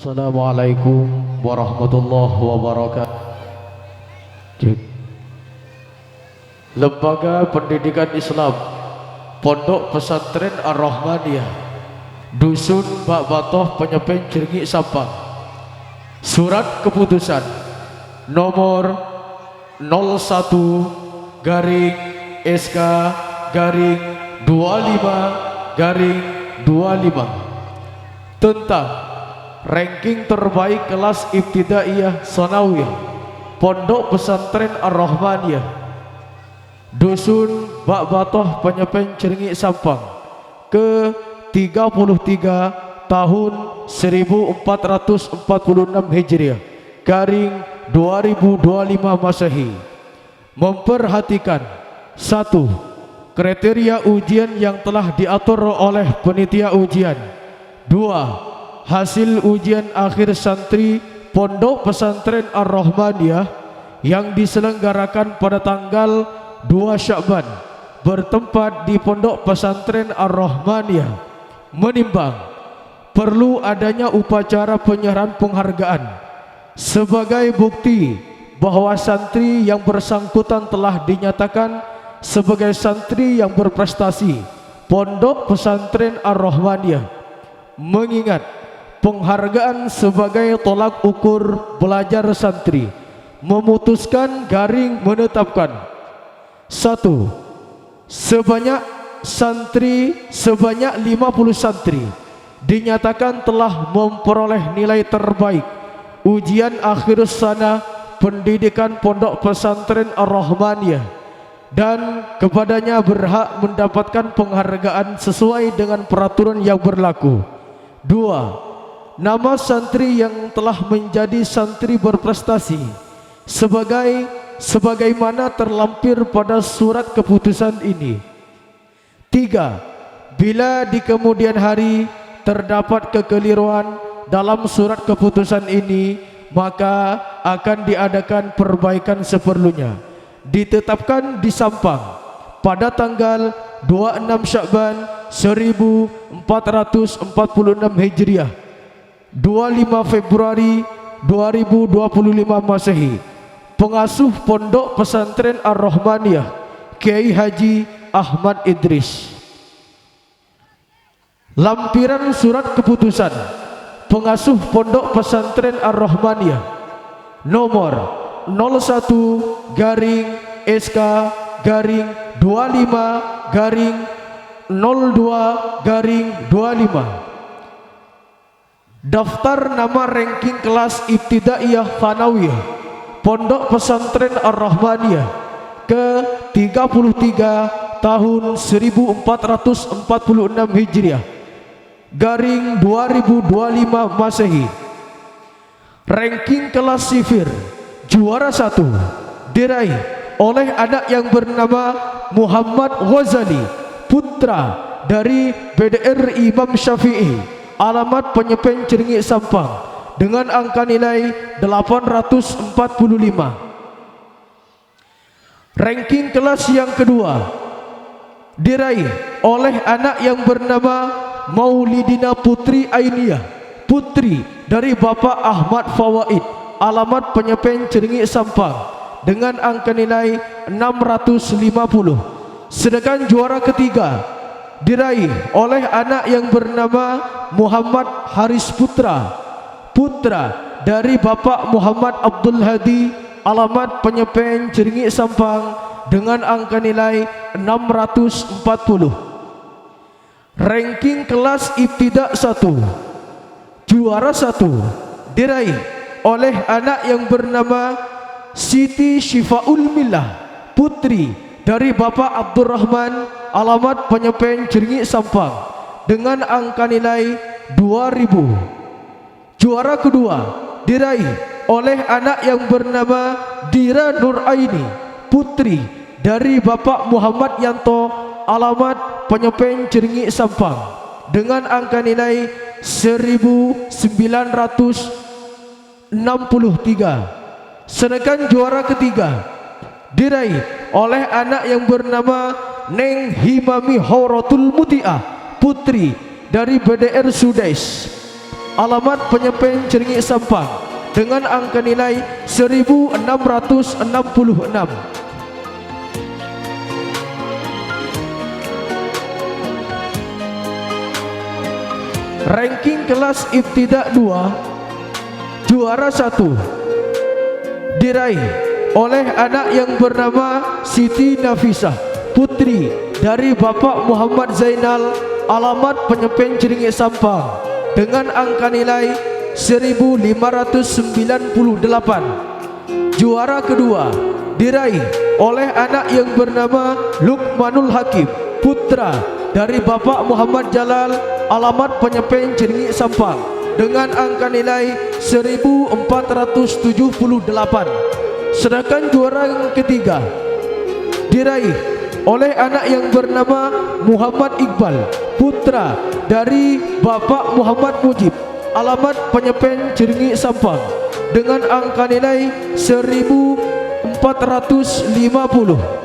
Assalamualaikum warahmatullahi wabarakatuh. Lembaga Pendidikan Islam Pondok Pesantren Ar-Rahmaniyah, Dusun Bak Batoh, Penyepen, Cirngi, Sampang. Surat keputusan nomor 01 garing SK garing 25 garing 25 tentang ranking terbaik kelas ibtidaiyah sanawiyah Pondok Pesantren Ar-Rahmaniyah, Dusun Bak Batoh, Penyepen, Cirngi, Sampang, ke 33 tahun 1446 Hijriah garing 2025 Masehi, memperhatikan: 1. Kriteria ujian yang telah diatur oleh panitia ujian. 2. Hasil ujian akhir santri Pondok Pesantren Ar-Rahmaniyah yang diselenggarakan pada tanggal 2 Syakban bertempat di Pondok Pesantren Ar-Rahmaniyah, menimbang perlu adanya upacara penyerahan penghargaan sebagai bukti bahwa santri yang bersangkutan telah dinyatakan sebagai santri yang berprestasi Pondok Pesantren Ar-Rahmaniyah, mengingat penghargaan sebagai tolak ukur belajar santri, memutuskan garing menetapkan: 1. Sebanyak 50 santri dinyatakan telah memperoleh nilai terbaik ujian akhir sana pendidikan Pondok Pesantren Ar-Rahmaniyah dan kepadanya berhak mendapatkan penghargaan sesuai dengan peraturan yang berlaku. 2. Nama santri yang telah menjadi santri berprestasi sebagaimana terlampir pada surat keputusan ini. 3. Bila di kemudian hari terdapat kekeliruan dalam surat keputusan ini, maka akan diadakan perbaikan seperlunya. Ditetapkan di Sampang pada tanggal 26 Syakban 1446 Hijriah, 25 Februari 2025 Masehi. Pengasuh Pondok Pesantren Ar-Rahmaniyah, Kiai Haji Ahmad Idris. Lampiran surat keputusan pengasuh Pondok Pesantren Ar-Rahmaniyah nomor 01 garing SK garing 25 garing 02 garing 25. Daftar nama ranking kelas ibtidaiyah thanawiyah Pondok Pesantren Ar-Rahmaniyah ke 33 tahun 1446 Hijriah garing 2025 Masehi. Ranking kelas sifir juara 1 diraih oleh anak yang bernama Muhammad Ghazali, putra dari BDR Imam Syafi'i, alamat Penyepen, Cirngi, Sampang, dengan angka nilai 845. Ranking kelas yang kedua diraih oleh anak yang bernama Maulidina Putri Ainiyah, putri dari Bapak Ahmad Fawaid, alamat Penyepen, Cirngi, Sampang, dengan angka nilai 650. Sedangkan juara ketiga diraih oleh anak yang bernama Muhammad Haris Putra, putra dari Bapak Muhammad Abdul Hadi, alamat Penyepen, Cirngi, Sampang, dengan angka nilai 640. Ranking kelas ibtidak 1 juara 1 diraih oleh anak yang bernama Siti Syifaul Millah, putri dari Bapak Abdurrahman, alamat Penyepen, Cirngi, Sampang, dengan angka nilai 2000. Juara kedua diraih oleh anak yang bernama Dira Nuraini, putri dari Bapak Muhammad Yanto, alamat Penyepen, Cirngi, Sampang, dengan angka nilai 1963. Sedangkan juara ketiga diraih oleh anak yang bernama Neng Himami Hauratul Muti'ah, putri dari BDR Sudais, alamat Penyepen Ceringik Sampang dengan angka nilai 1666. Ranking kelas Ibtidak 2, juara 1 diraih oleh anak yang bernama Siti Nafisah, putri dari Bapak Muhammad Zainal, alamat Penyepen Ceringik Sampang dengan angka nilai 1598. Juara kedua diraih oleh anak yang bernama Lukmanul Hakim, putra dari Bapak Muhammad Jalal, alamat Penyepen Ceringik Sampang dengan angka nilai 1478. Sedangkan juara yang ketiga diraih oleh anak yang bernama Muhammad Iqbal, putra dari Bapak Muhammad Mujib, alamat Penyepen Ceringik Sampang dengan angka nilai 1450.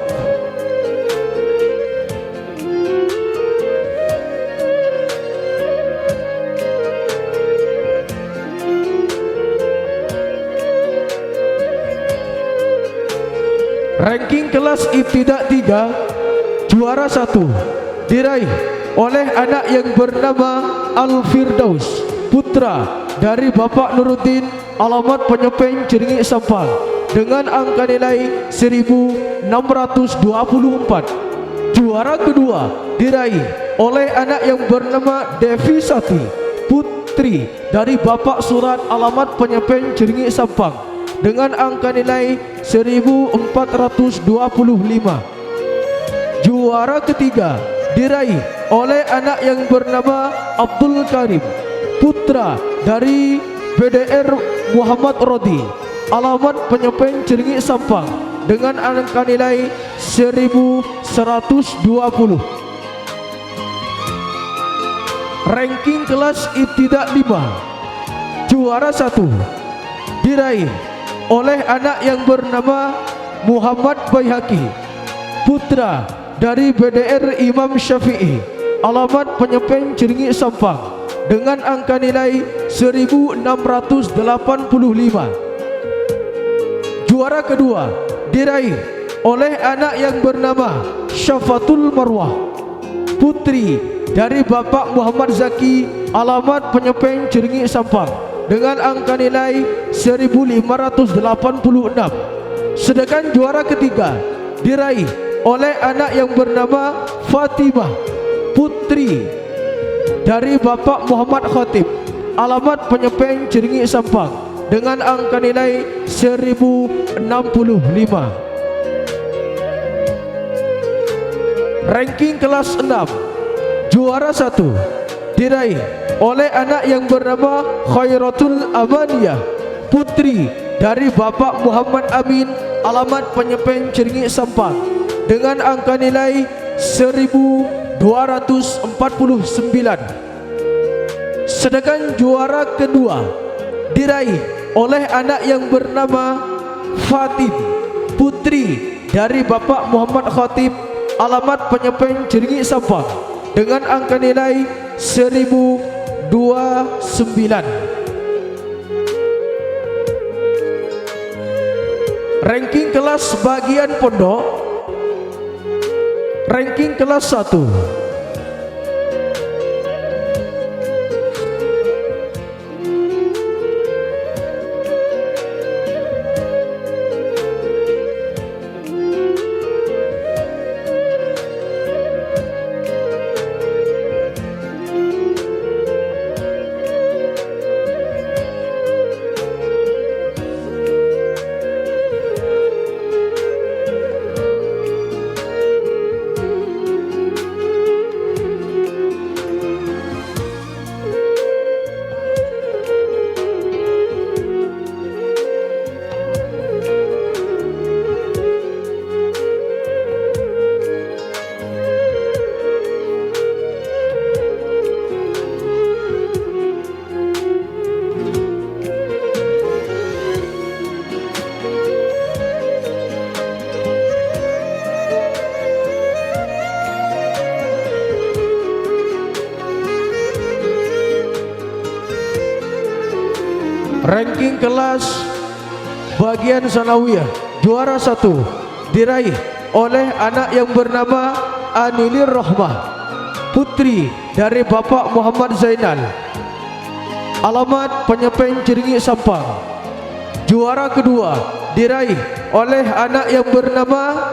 Ranking kelas Ibtidak 3, juara 1 diraih oleh anak yang bernama Al-Firdaus, putra dari Bapak Nuruddin, alamat Penyepen Ceringik Sampang dengan angka nilai 1624. Juara kedua diraih oleh anak yang bernama Devi Sati, putri dari Bapak Surat, alamat Penyepen Ceringik Sampang dengan angka nilai 1425. Juara ketiga diraih oleh anak yang bernama Abdul Karim, putra dari BDR Muhammad Rodi, alamat Penyepen Ceringik Sampang dengan angka nilai 1120. Ranking kelas Ibtidak 5, juara 1 diraih oleh anak yang bernama Muhammad Baihaqi, putra dari BDR Imam Syafi'i, alamat Penyepen Ceringik Sampang dengan angka nilai 1685. Juara kedua diraih oleh anak yang bernama Syafatul Marwah, putri dari Bapak Muhammad Zaki, alamat Penyepen Ceringik Sampang dengan angka nilai 1586. Sedangkan juara ketiga diraih oleh anak yang bernama Fatimah, putri dari Bapak Muhammad Khatib, alamat Penyepen Ceringik Sampang dengan angka nilai 1065. Ranking kelas 6, juara 1 diraih oleh anak yang bernama Khairatul Amaniyah, putri dari Bapak Muhammad Amin, alamat Penyepen Ceringik Sampang dengan angka nilai 1249. Sedangkan juara kedua diraih oleh anak yang bernama Fatim, putri dari Bapak Muhammad Khatib, alamat Penyepen Ceringik Sampang dengan angka nilai 1029. Ranking kelas bagian pondok, ranking kelas 1 Ranking kelas bagian sanawiyah juara 1 diraih oleh anak yang bernama Anilir Rohmah, putri dari Bapak Muhammad Zainal, alamat Penyepeng Ciringi Sampang. Juara kedua diraih oleh anak yang bernama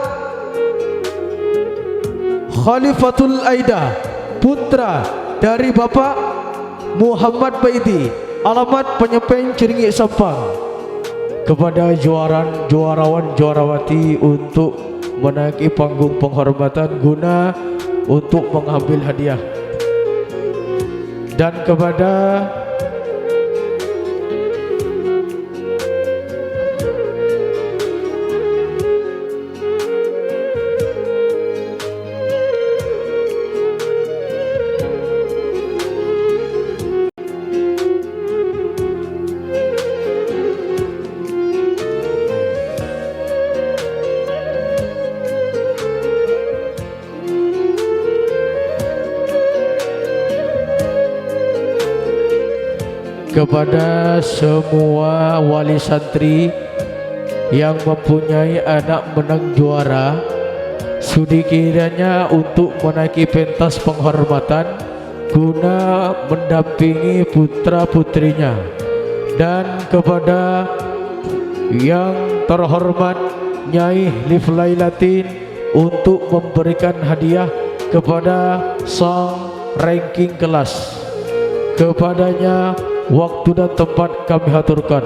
Khalifatul Aida, putra dari Bapak Muhammad Baidi, alamat Penyepeng Ciringi Sampang. Kepada juarawan juarawati untuk menaiki panggung penghormatan guna untuk mengambil hadiah, dan kepada kepada semua wali santri yang mempunyai anak menang juara, sudi kiranya untuk menaiki pentas penghormatan guna mendampingi putra putrinya. Dan kepada yang terhormat Nyai Liflailatin untuk memberikan hadiah kepada sang ranking kelas. Kepadanya waktu dan tempat kami haturkan.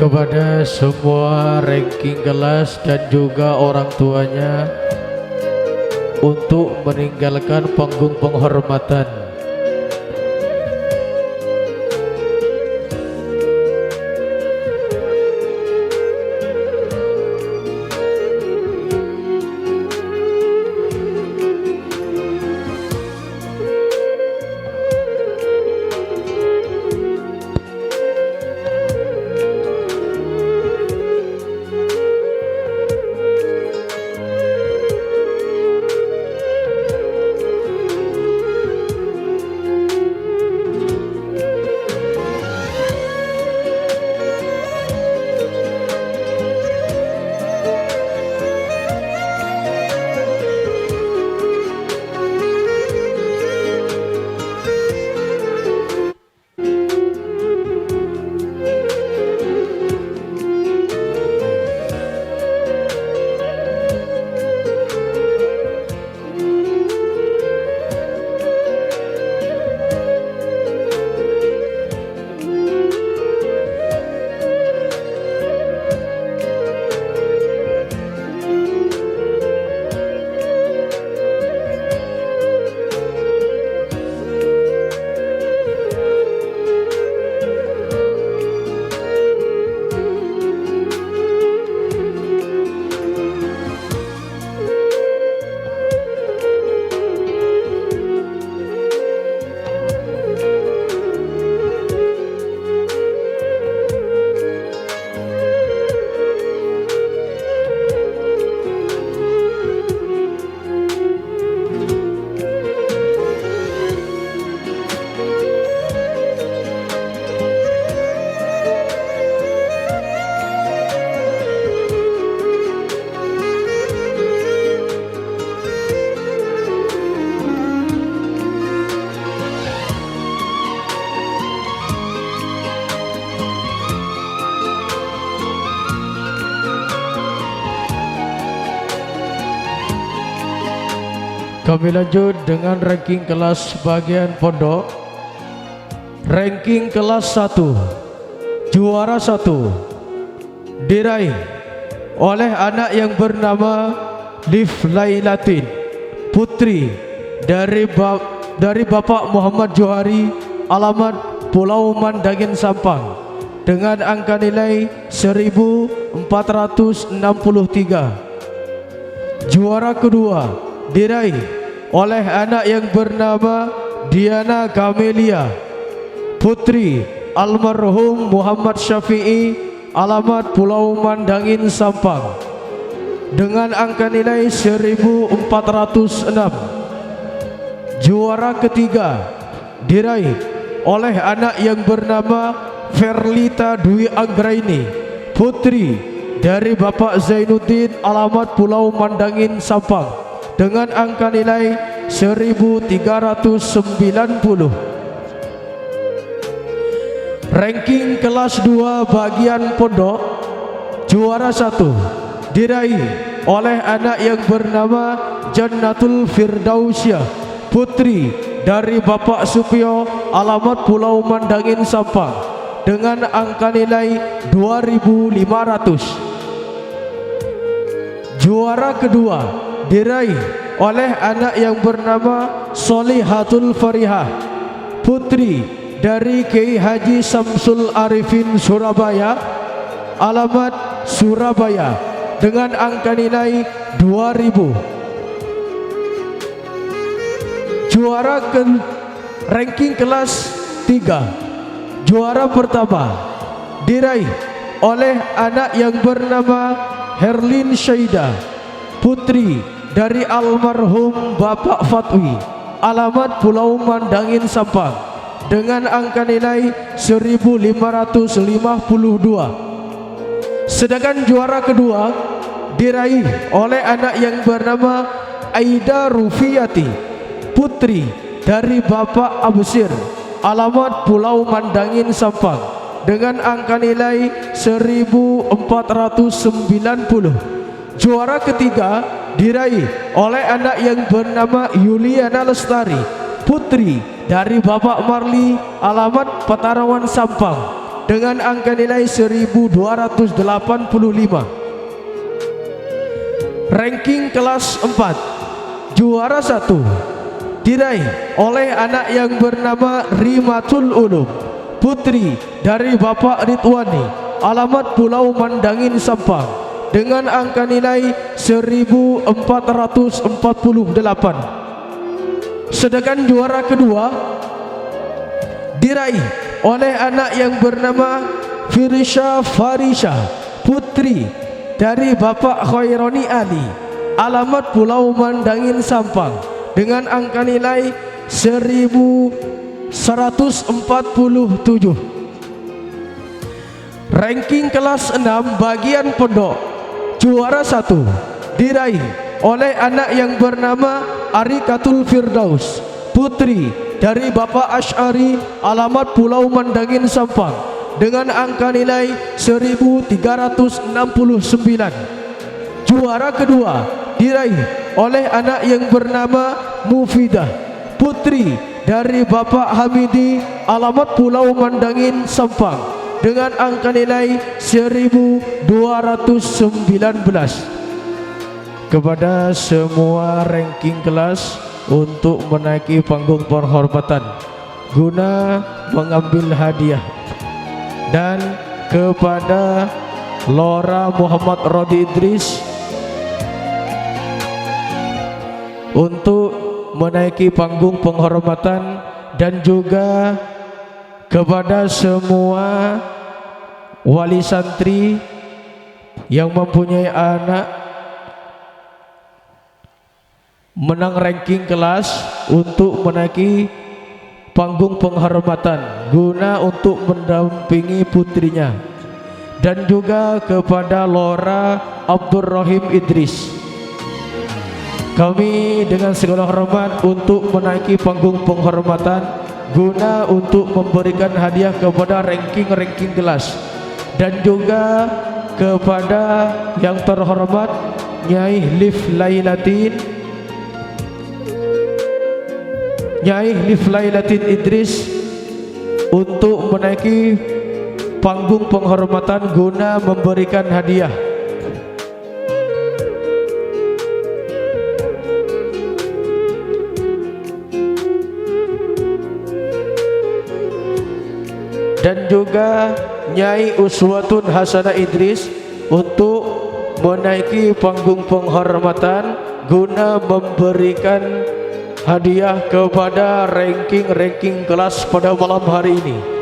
kepada semua ranking kelas dan juga orang tuanya untuk meninggalkan panggung penghormatan. Kami lanjut dengan ranking kelas bagian pondok. Ranking kelas 1, juara 1 diraih oleh anak yang bernama Liv Lailatin, putri dari Bapak Muhammad Johari, alamat Pulau Mandangin Sampang, dengan angka nilai 1463. Juara kedua diraih oleh anak yang bernama Diana Kamelia, putri almarhum Muhammad Syafi'i, alamat Pulau Mandangin Sampang, dengan angka nilai 1406. Juara ketiga diraih oleh anak yang bernama Verlita Dwi Anggraini, putri dari Bapak Zainuddin, alamat Pulau Mandangin Sampang, dengan angka nilai 1390. Ranking kelas 2 bagian pondok, juara 1 diraih oleh anak yang bernama Jannatul Firdausyah, putri dari Bapak Supio, alamat Pulau Mandangin Sampang, dengan angka nilai 2500. Juara kedua diraih oleh anak yang bernama Solihatul Farihah, putri dari Kiai Haji Samsul Arifin Surabaya, alamat Surabaya, dengan angka nilai 2000. Juara ranking kelas 3, juara pertama diraih oleh anak yang bernama Herlin Syaida, putri dari almarhum Bapak Fatwi, alamat Pulau Mandangin Sampang, dengan angka nilai 1552. Sedangkan juara kedua diraih oleh anak yang bernama Aida Rufiati, putri dari Bapak Abusir, alamat Pulau Mandangin Sampang, dengan angka nilai 1490. Juara ketiga diraih oleh anak yang bernama Yuliana Lestari, putri dari Bapak Marli, alamat Petarawan Sampang, dengan angka nilai 1285. Ranking kelas 4, juara 1 diraih oleh anak yang bernama Rimatul Ulum, putri dari Bapak Ridwani, alamat Pulau Mandangin Sampang, dengan angka nilai 1448. Sedangkan juara kedua diraih oleh anak yang bernama Firisha Farisha, putri dari Bapak Khaironi Ali, alamat Pulau Mandangin Sampang, dengan angka nilai 1147. Ranking kelas 6 bagian pondok, juara 1 diraih oleh anak yang bernama Arikatul Firdaus, putri dari Bapak Asy'ari, alamat Pulau Mandangin Sampang, dengan angka nilai 1369. Juara kedua diraih oleh anak yang bernama Mufidah, putri dari Bapak Hamidi, alamat Pulau Mandangin Sampang, dengan angka nilai 1219. Kepada semua ranking kelas untuk menaiki panggung penghormatan guna mengambil hadiah, dan kepada Lora Muhammad Rodi Idris untuk menaiki panggung penghormatan, dan juga kepada semua wali santri yang mempunyai anak menang ranking kelas untuk menaiki panggung penghormatan guna untuk mendampingi putrinya, dan juga kepada Lora Abdurrahim Idris, kami dengan segala hormat untuk menaiki panggung penghormatan guna untuk memberikan hadiah kepada ranking kelas, dan juga kepada yang terhormat Nyai Lif Lailatin Idris untuk menaiki panggung penghormatan guna memberikan hadiah. Dan juga Nyai Uswatun Hasanah Idris untuk menaiki panggung penghormatan guna memberikan hadiah kepada ranking kelas pada malam hari ini.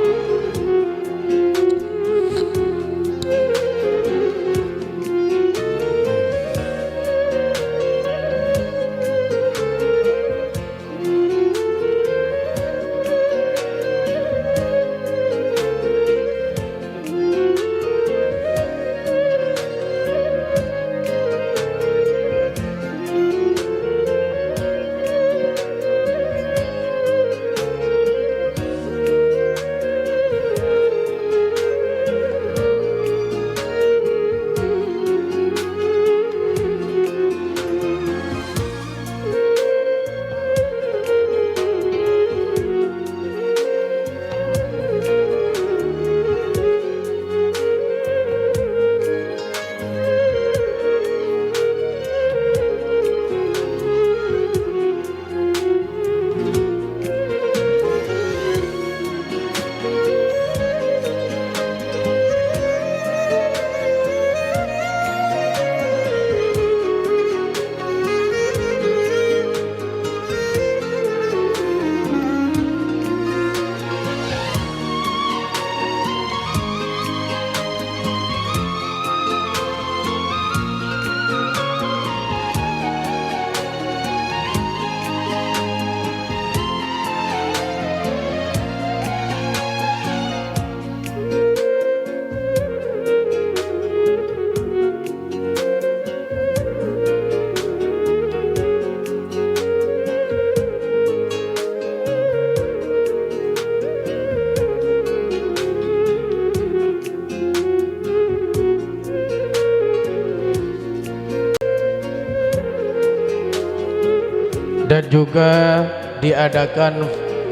Dan juga diadakan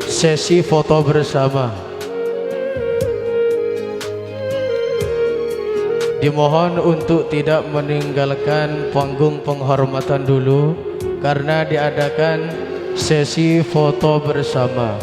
sesi foto bersama. Dimohon untuk tidak meninggalkan panggung penghormatan dulu karena diadakan sesi foto bersama.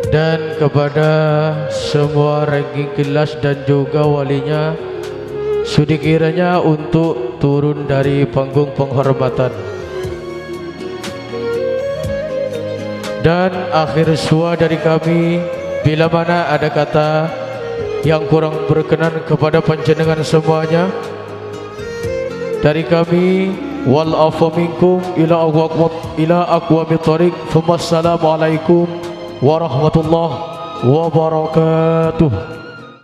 Dan kepada semua ranking kelas dan juga walinya, sudi kiranya untuk turun dari panggung penghormatan. Dan akhir sua dari kami, bila mana ada kata yang kurang berkenan kepada panjenengan semuanya, dari kami wal afu minkum ila aqwamit thariq. Assalamualaikum warahmatullahi wabarakatuh.